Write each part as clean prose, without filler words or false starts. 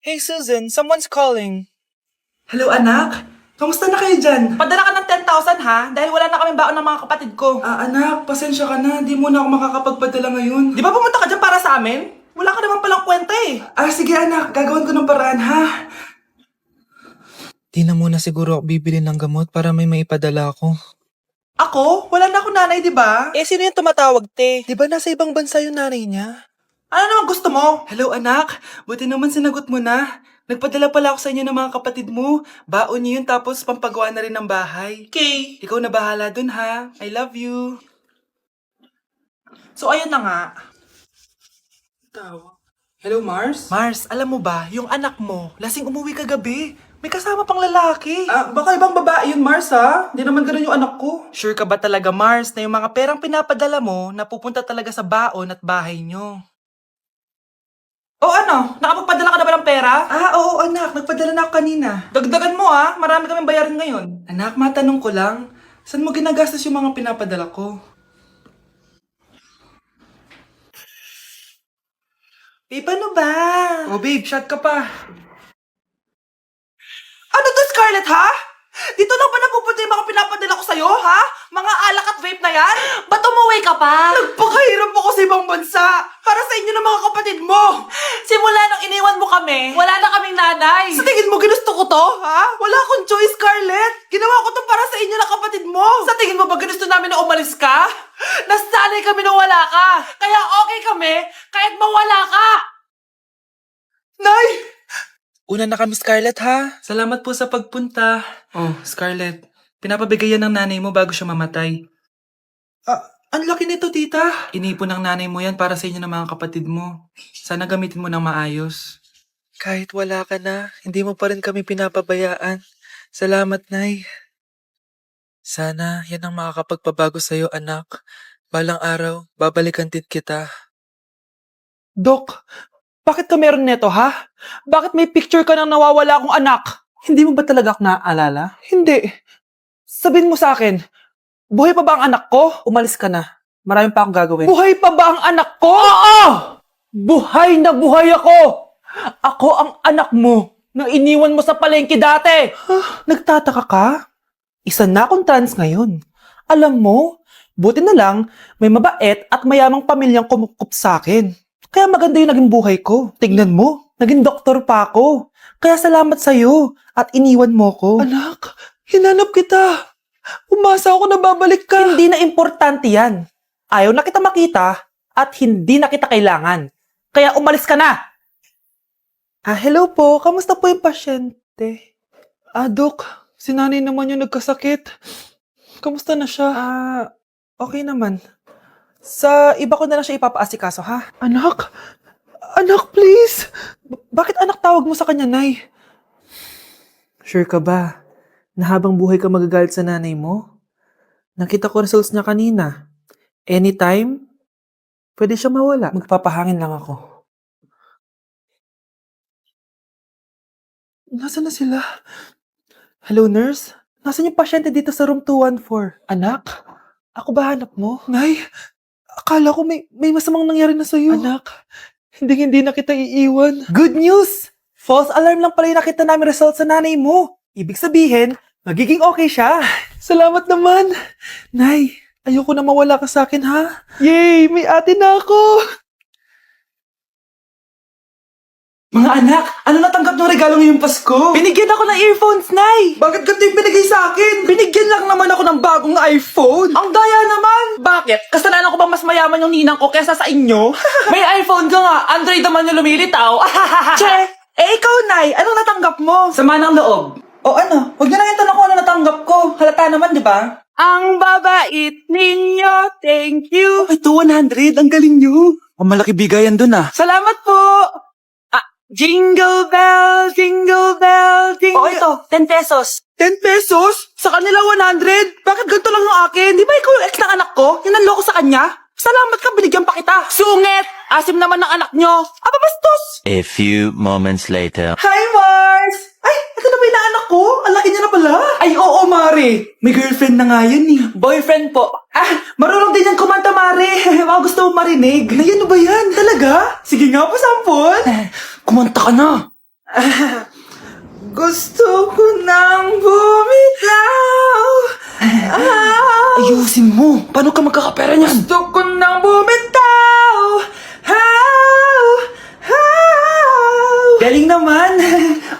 Hey Susan, someone's calling. Hello anak, kamusta na kayo dyan? Padala ka ng 10,000 ha, dahil wala na kaming baon ng mga kapatid ko. Anak, pasensya ka na, di mo na ako makakapagpadala ngayon. Di ba pumunta ka dyan para sa amin? Wala ka naman palang kwenta eh. Sige anak, gagawin ko ng paraan ha. Di na muna siguro ako bibili ng gamot para may maipadala ako. Ako? Wala na akong nanay, di ba? Eh, sino yung tumatawag, te? Di ba nasa ibang bansa yung nanay niya? Ano naman gusto mo? Hello anak, buti naman sinagot mo na. Nagpadala pala ako sa inyo ng mga kapatid mo. Baon niyo yun tapos pampagawa na rin ng bahay. Okay. Ikaw na bahala dun ha. I love you. So ayun na nga. Hello Mars? Mars, alam mo ba, yung anak mo, lasing umuwi kagabi. May kasama pang lalaki. Baka ibang babae yun Mars ha. Hindi naman ganun yung anak ko. Sure ka ba talaga, Mars, na yung mga perang pinapadala mo napupunta talaga sa baon at bahay nyo? O ano? Nakapagpadala ka na ba ng pera? Oo anak, nagpadala na ako kanina. Dagdagan mo ha, marami kaming bayarin ngayon. Anak, matanong ko lang, saan mo ginagastos yung mga pinapadala ko? Babe, ano ba? Oh babe, shot ka pa. Ano to, Scarlett, ha? Dito lang ba napupunta yung mga pinapadala ko sa'yo, ha? Mga alak at vape na yan? Ba't umuwi ka pa? Nagpakahirap ako sa ibang bansa. Para sa inyo ng mga kapatid mo. Simula nung iniwan mo kami, wala na kaming nanay. Sa tingin mo, ginusto ko to, ha? Wala akong choice, Scarlett. Ginawa ko to para sa inyo ng kapatid mo. Sa tingin mo ba ginusto namin na umalis ka? Nasanay kami na wala ka. Kaya okay kami kahit mawala ka. Nay! Una na kami, Scarlett, ha? Salamat po sa pagpunta. Oh, Scarlett, pinapabigay yan ng nanay mo bago siya mamatay. Ang laki nito, tita. Inipon ng nanay mo yan para sa inyo ng mga kapatid mo. Sana gamitin mo ng maayos. Kahit wala ka na, hindi mo pa rin kami pinapabayaan. Salamat, Nay. Sana yan ang makakapagpabago sa'yo, anak. Balang araw, babalikan din kita. Dok, bakit ka meron neto, ha? Bakit may picture ka ng nawawala akong anak? Hindi mo ba talaga ako naaalala? Hindi. Sabihin mo sa akin, buhay pa ba ang anak ko? Umalis ka na. Marami pa akong gagawin. Buhay pa ba ang anak ko? Oo! Buhay na buhay ako! Ako ang anak mo na iniwan mo sa palengke dati! Nagtataka ka? Isa na akong trans ngayon. Alam mo, buti na lang may mabait at mayamang pamilyang kumukup sa akin. Kaya maganda yung naging buhay ko. Tignan mo, naging doktor pa ako. Kaya salamat sa'yo at iniwan mo ko. Anak, hinanap kita. Umasa ako na babalik ka. Hindi na importante yan. Ayaw na kita makita at hindi na kita kailangan. Kaya umalis ka na. Hello po. Kamusta po yung pasyente? Dok, si nanay naman yung nagkasakit. Kamusta na siya? Okay naman. Sa iba ko na lang siya ipapaasikaso, ha? Anak! Anak, please! Bakit anak tawag mo sa kanya, Nay? Sure ka ba na habang buhay ka magagalit sa nanay mo? Nakita ko results niya kanina. Anytime, pwede siya mawala. Magpapahangin lang ako. Nasaan na sila? Hello, nurse? Nasaan yung pasyente dito sa room 214? Anak? Ako ba hanap mo? Nay, akala ko may masamang nangyari na sa'yo. Anak? Hindi na kita iiwan. Good news! False alarm lang pala yung nakita namin result sa nanay mo. Ibig sabihin, magiging okay siya. Salamat naman. Nay, ayoko na mawala ka sa akin, ha? Yay! May ate na ako! Mga anak, ano natanggap ng regalo ngayong Pasko? Binigyan ako ng earphones, Nay! Bakit ganito yung binigay sa akin? Binigyan lang naman ako ng bagong iPhone! Ang daya naman! Bakit? Kasalanan ko bang mas mayaman yung ninang ko kesa sa inyo? May iPhone ka nga, Android naman yung lumilitaw. Che! Ikaw, Nay, anong natanggap mo? Sama ng loob. O ano, huwag niyo lang yung tanong kung ano natanggap ko. Halata naman, di ba? Ang babait ninyo, thank you. Ito, 100. Ang galing nyo. Ang malaki bigayan dun, Salamat po! Jingle bell, jingle bell, jingle... Oh, ito, 10 pesos. 10 pesos? Sa kanila 100? Bakit ganito lang yung akin? Di ba ikaw yung ex ng anak ko? Yung nanloko sa kanya? Salamat ka, binigyan pa kita. Sungit! Asim naman ng anak nyo. Bastos! A few moments later. Hi, Mars! Ay, ito na ba yung anak ko? Ang laki niya na pala. Ay, oo, Mari. May girlfriend na nga yan eh. Boyfriend po. Marunong din yan kumanta, Mari. Baka gusto mo marinig. Nay, ano ba yan? Talaga? Sige nga po, sampol. Kumanta ka na. Gusto ko nang bumitaw. Ayusin mo! Paano ka magkakapera niyan? Gusto ko nang bumitaw. How? Galing naman.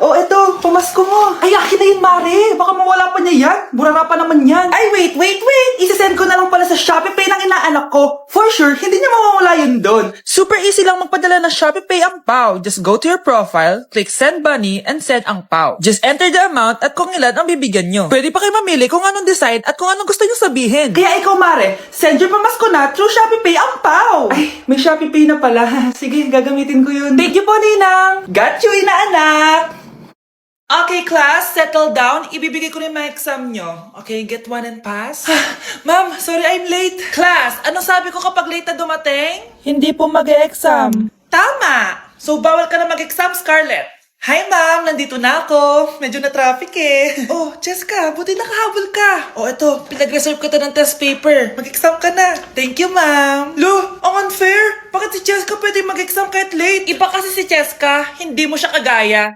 Oh, eto, pamasko mo. Ay, akin na yun, Mare! Baka mawala pa niya yan! Burara pa naman yan! Ay, wait! Isasend ko na lang pala sa Shopee Pay ng inaanak ko. For sure, hindi niya mawawala yun doon. Super easy lang magpadala ng Shopee Pay ang PAW. Just go to your profile, click Send Money, and send ang PAW. Just enter the amount at kung ilan ang bibigyan nyo. Pwede pa kayo mamili kung anong design at kung anong gusto nyo sabihin. Kaya ikaw, Mare, send your pamasko na through Shopee Pay ang PAW. Ay, may Shopee Pay na pala. Sige, gagamitin ko yun. Thank you po, Ninang! Got you, inaanak! Okay, class, settle down. Ibibigay ko na yung mga exam nyo. Okay, get one and pass. Ma'am, sorry I'm late. Class, ano sabi ko kapag late na dumating? Hindi po mag-e-exam. Tama! So, bawal ka na mag-exam, Scarlett. Hi, ma'am! Nandito na ako. Medyo na-traffic eh. Oh, Jessica, buti nakahabol ka. Oh, eto, pinag-reserve ko to ng test paper. Mag-exam ka na. Thank you, ma'am. Lo, ang unfair. Bakit si Jessica pwede mag-exam kahit late? Iba kasi si Cheska, hindi mo siya kagaya.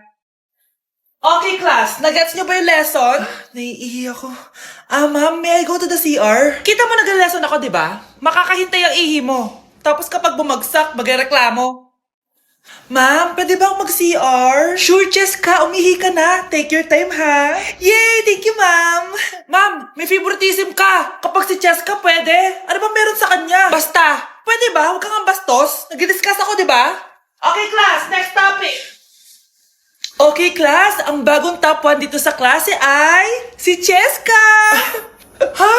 Okay, class. Nagets niyo ba yung lesson? Naiihi ako. Ma'am, may I go to the CR? Kita mo nag-lesson ako, di ba? Makakahintay ang ihi mo. Tapos kapag bumagsak, magreklamo. Ma'am, pwede ba ako mag-CR? Sure, Cheska. Umihi ka na. Take your time, ha? Yay! Thank you, ma'am! Ma'am, may favoritism ka. Kapag si Cheska, pwede. Ano ba meron sa kanya? Basta. Pwede ba? Huwag kang bastos. Nag-discuss ako, di ba? Okay, class. Next topic. Okay, class. Ang bagong top 1 dito sa klase ay si Cheska. Ha?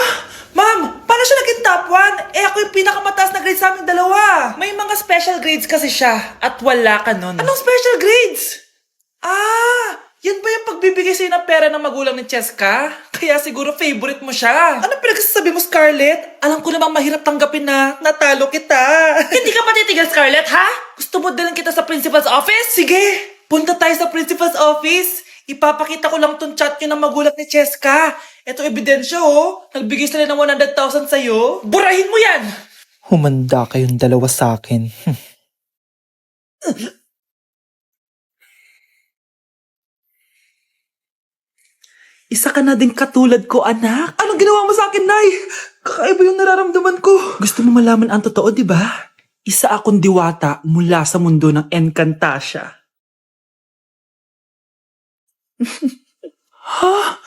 Ma'am, paano siya naging top 1? Ako yung pinakamataas na grade sa aming dalawa. May mga special grades kasi siya at wala ka nun. Anong special grades? Yan ba yung pagbibigay sa'yo ng pera ng magulang ni Cheska? Kaya siguro favorite mo siya. Ano pinagsasabi mo, Scarlett? Alam ko namang mahirap tanggapin na natalo kita. Hindi ka patitigil, Scarlett, ha? Gusto mo dalhin kita sa principal's office? Sige, punta tayo sa principal's office. Ipapakita ko lang tong chat nyo ng magulang ni Cheska. Ito ebidensya, oh. Nagbigay sila ng 100,000 sa'yo. Burahin mo yan! Humanda kayong dalawa sa akin. Isa ka na din katulad ko, anak. Anong ginawa mo sa akin, Nay? Kakaiba yung nararamdaman ko. Gusto mo malaman ang totoo, di ba? Isa akong diwata mula sa mundo ng Encantasia.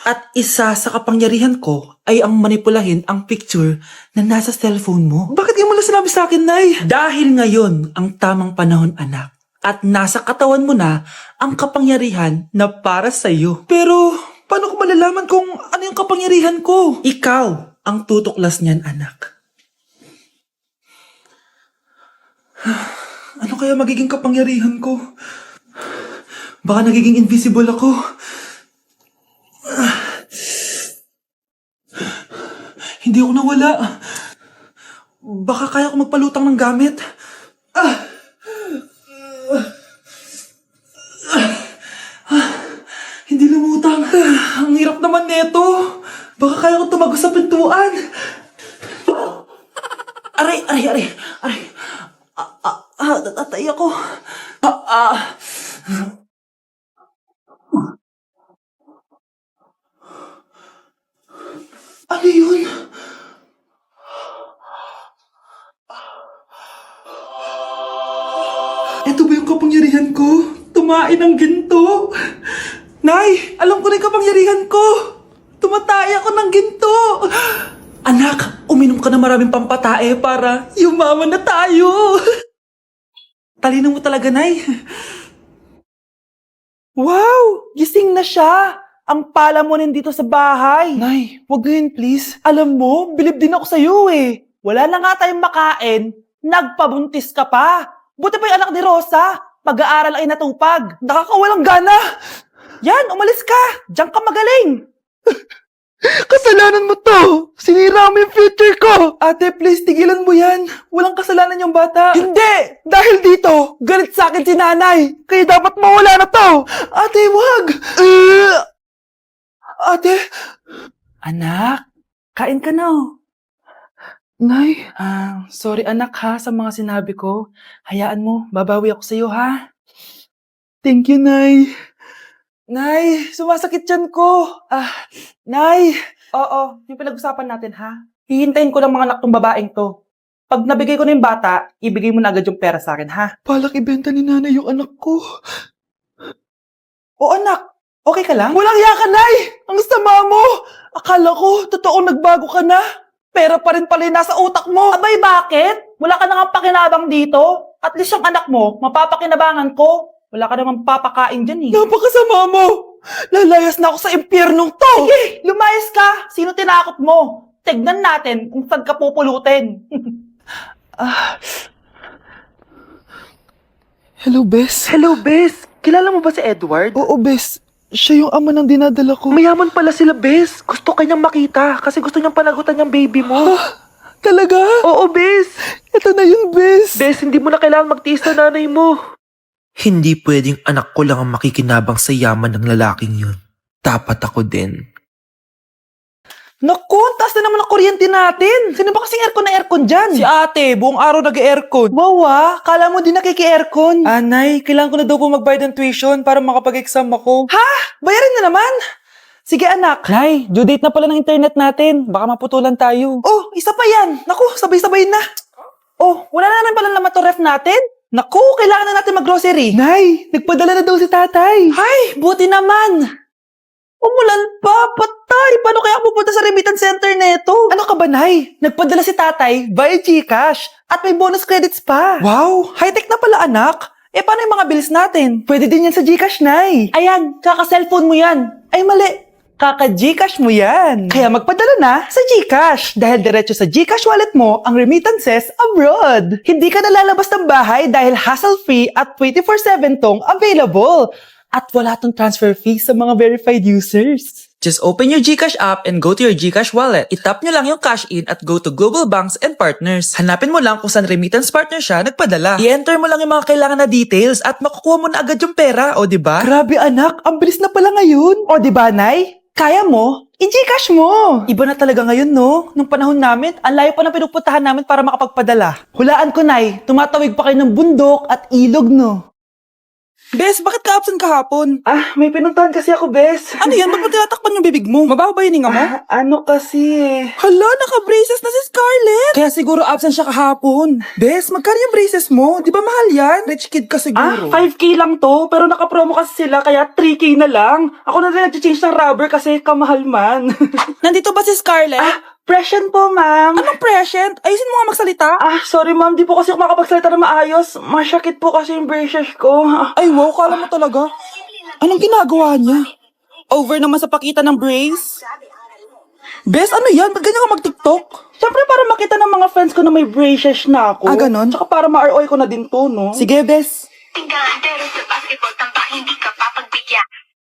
At isa sa kapangyarihan ko ay ang manipulahin ang picture na nasa cellphone mo. Bakit di mo lang sinabi sa akin, Nay? Dahil ngayon ang tamang panahon, anak. At nasa katawan mo na ang kapangyarihan na para sa'yo. Pero, paano ko malalaman kung ano yung kapangyarihan ko? Ikaw ang tutuklas niyan, anak. Ano kaya magiging kapangyarihan ko? Baka nagiging invisible ako. Hindi ako nawala. Baka kaya ko magpalutang ng gamit. Hindi lumutang. Ang hirap naman neto. Baka kaya ko tumagos sa pintuan. Aray. Natatay ako. Ano yun? Ito ba yung kapangyarihan ko? Tumain ng ginto? Nay, alam ko na yung kapangyarihan ko. Tumatay ako ng ginto. Anak, uminom ka na maraming pampatae para yumaman na tayo. Talino mo talaga, Nay. Wow! Gising na siya! Ang pala mo nandito sa bahay. Nay, wag ngayon please. Alam mo, bilib din ako sa'yo eh. Wala na nga tayong makain, nagpabuntis ka pa. Buti pa yung anak ni Rosa, pag-aaral ay natupag. Nakakawalang gana. Yan, umalis ka. Diyan ka magaling. Kasalanan mo to. Sinira mo yung future ko. Ate, please, tigilan mo yan. Walang kasalanan yung bata. Hindi! Dahil dito, galit sa akin si nanay. Kaya dapat mawala na to. Ate, wag! Ate! Anak, kain ka na. Nay? Sorry anak ha sa mga sinabi ko. Hayaan mo, babawi ako sa'yo ha. Thank you, Nay. Nay, sumasakit yan ko. Nay. Oo, yung pinag-usapan natin, ha? Hihintayin ko lang mga anak tong babaeng to. Pag nabigay ko na yung bata, ibigay mo na agad yung pera sa akin, ha? Balak ibenta ni nanay yung anak ko. O anak, okay ka lang? Walang hiya ka, Nay! Ang sama mo! Akala ko, totoong nagbago ka na. Pera pa rin pala yung nasa utak mo. Abay, bakit? Wala ka nang pakinabang dito. At least yung anak mo, mapapakinabangan ko. Wala ka namang papakain dyan eh. Napakasama mo! Lalayas na ako sa impyernong to! Sige, lumayas ka! Sino tinakot mo? Tignan natin kung saan ka pupulutin. Hello, Bes. Hello, Bes. Kilala mo ba si Edward? Oo, Bes. Siya yung ama ng dinadala ko. Mayaman pala sila, Bes. Gusto kanyang makita kasi gusto niyang panagutan yung baby mo. Talaga? Oo, Bes. Ito na yun, Bes. Bes, hindi mo na kailangan magtiis na nanay mo. Hindi pwedeng anak ko lang ang makikinabang sa yaman ng lalaking yun. Dapat ako din. Naku, ang taas na naman ang kuryente natin. Sino ba kasing aircon dyan? Si ate, buong araw nag-aircon. Wow kala mo di nakiki-aircon. Anay, kailangan ko na daw po magbayad ng tuition para makapag-exam ako. Ha? Bayarin na naman? Sige anak. Nay, due date na pala ng internet natin. Baka maputulan tayo. Oh, isa pa yan. Naku, sabay-sabay na. Oh, wala na naman pala naman to ref natin. Naku, kailangan na natin mag-grocery. Nay, nagpadala na daw si tatay. Ay, buti naman. Umulan pa, patay. Paano kaya ako pupunta sa remittance center neto? Ano ka ba, Nay? Nagpadala si tatay via GCash at may bonus credits pa. Wow, high-tech na pala, anak. Paano yung mga bills natin? Pwede din yan sa GCash, Nay. Ayan, kaka-cellphone mo yan. Ay, mali. Kaka-GCash mo yan. Kaya magpadala na sa GCash dahil diretso sa GCash wallet mo ang remittances abroad. Hindi ka nalalabas ng bahay dahil hassle-free at 24/7 tong available. At wala tong transfer fee sa mga verified users. Just open your GCash app and go to your GCash wallet. Itap nyo lang yung cash in at go to Global Banks and Partners. Hanapin mo lang kung saan remittance partner siya nagpadala. I-enter mo lang yung mga kailangan na details at makukuha mo na agad yung pera, o diba? Grabe anak, ang bilis na pala ngayon. O diba, Nay? Kaya mo? I-GCash mo! Iba na talaga ngayon, no? Nung panahon namin, ang layo pa ng pinupuntahan namin para makapagpadala. Hulaan ko, Nay, tumatawid pa kayo ng bundok at ilog, no? Bes, bakit ka absent kahapon? May pinuntahan kasi ako, Bes. Ano yan? Ba't mo tinatakpan yung bibig mo? Mabaho ba yung hininga mo? Ano kasi Hala, naka-braces na si Scarlett! Kaya siguro absent siya kahapon. Bes, magkano yung braces mo? Di ba mahal yan? Rich kid ka siguro. 5K lang to, pero naka-promo kasi sila, kaya 3K na lang. Ako na rin nag-change ng rubber kasi kamahal man. Nandito ba si Scarlett? Present po, ma'am. Anong present? Ayusin mo nga magsalita. Sorry ma'am, di po kasi ako makapagsalita na maayos. Masyakit po kasi yung braces ko. Ay, wow, kala mo talaga. Anong ginagawa niya? Over naman sa pakita ng brace. Bes, ano yan? Ba't ganyan ka mag-tiktok? Siyempre para makita ng mga friends ko na may braces na ako. Ganon? Tsaka para ma-ROI ko na din to, no? Sige, Bes. Tinggalan pero sa basketball tampak hindi ka